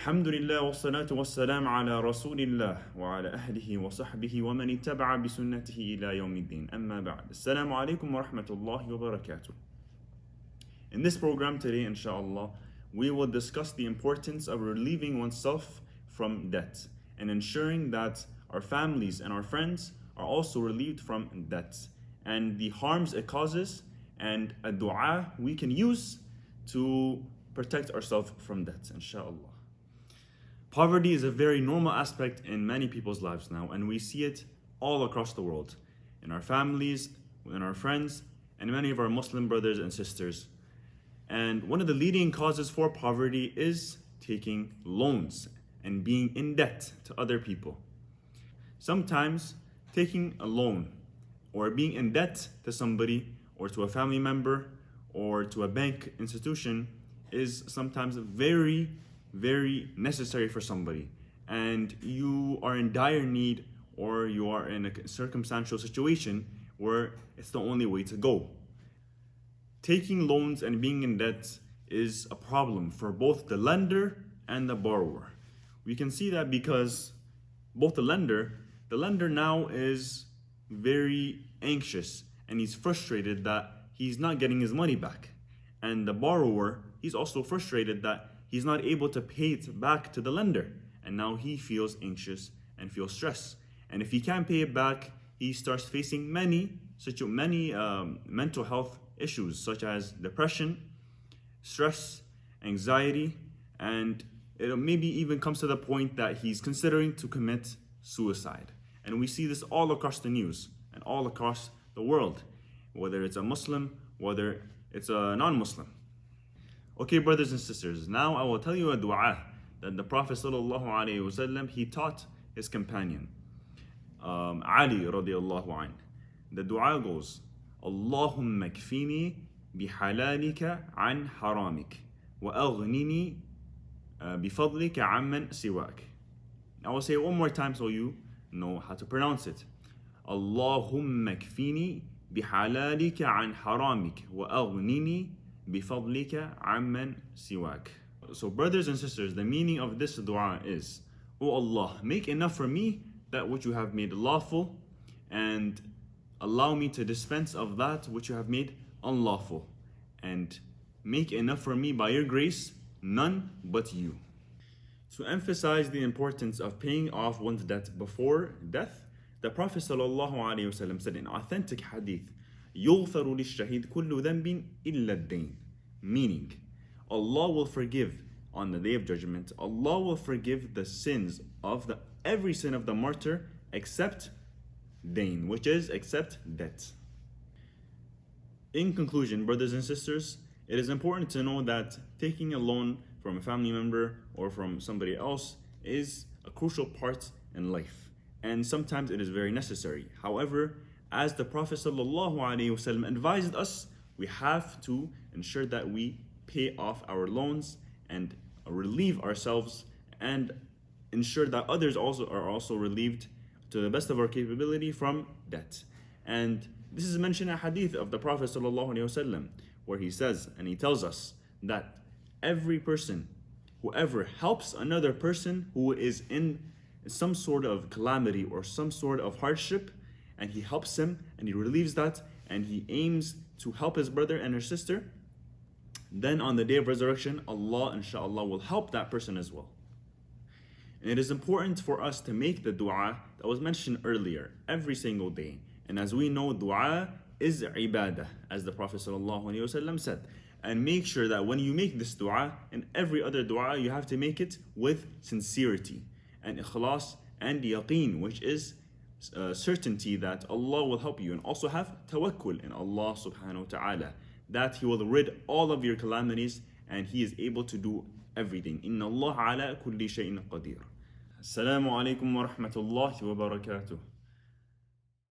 Alhamdulillah wa salatu wa salam ala rasulillah wa ala ahlihi wa sahbihi wa man ittaba'a bi sunnatihi ila yawmiddin. Amma ba'd. Assalamu alaikum wa rahmatullahi wa barakatuh. In this program today, inshallah, we will discuss the importance of relieving oneself from debt and ensuring that our families and our friends are also relieved from debts and the harms it causes and a dua we can use to protect ourselves from debts, inshallah. Poverty is a very normal aspect in many people's lives now, and we see it all across the world, in our families, in our friends, and many of our Muslim brothers and sisters. And one of the leading causes for poverty is taking loans and being in debt to other people. Sometimes taking a loan or being in debt to somebody or to a family member or to a bank institution is sometimes very necessary for somebody, and you are in dire need or you are in a circumstantial situation where it's the only way to go. Taking loans and being in debt is a problem for both the lender and the borrower. We can see that because both the lender now is very anxious and he's frustrated that he's not getting his money back, and the borrower, he's also frustrated that he's not able to pay it back to the lender, and now he feels anxious and feels stress. And if he can't pay it back, he starts facing many mental health issues such as depression, stress, anxiety, and it maybe even comes to the point that he's considering to commit suicide. And we see this all across the news and all across the world, whether it's a Muslim, whether it's a non-Muslim. Okay, brothers and sisters, now I will tell you a dua that the Prophet ﷺ, he taught his companion, Ali radiallahu anh. The dua goes, Allahumma kfini bihalalika an haramik wa aghnini bifadlika amman siwak. I will say it one more time so you know how to pronounce it. Allahumma kfini bihalalika an haramik wa aghnini bifadlika amman siwak. So brothers and sisters, the meaning of this dua is, O Allah, make enough for me that which you have made lawful, and allow me to dispense of that which you have made unlawful, and make enough for me by your grace, none but you. To emphasize the importance of paying off one's debt before death, the Prophet ﷺ said in authentic hadith, يغفر للشهيد كل ذنب إلا الدين, meaning Allah will forgive on the day of judgment. Allah will forgive the sins of every sin of the martyr except dain, which is except debt. In conclusion, brothers and sisters, it is important to know that taking a loan from a family member or from somebody else is a crucial part in life, and sometimes it is very necessary. However, as the Prophet ﷺ advised us, we have to ensure that we pay off our loans and relieve ourselves, and ensure that others are also relieved to the best of our capability from debt. And this is mentioned in a hadith of the Prophet ﷺ, where he says, and he tells us that every person, whoever helps another person who is in some sort of calamity or some sort of hardship, and he helps him and he relieves that, and he aims to help his brother and her sister, then on the day of resurrection, Allah inshallah will help that person as well. And it is important for us to make the dua that was mentioned earlier every single day. And as we know, dua is ibadah, as the Prophet ﷺ said. And make sure that when you make this dua and every other dua, you have to make it with sincerity and ikhlas and yaqeen, which is certainty that Allah will help you, and also have tawakkul in Allah subhanahu wa ta'ala, that He will rid all of your calamities and He is able to do everything. Inna Allah ala kulli shay'in qadir. Assalamu alaikum wa rahmatullahi wa barakatuh.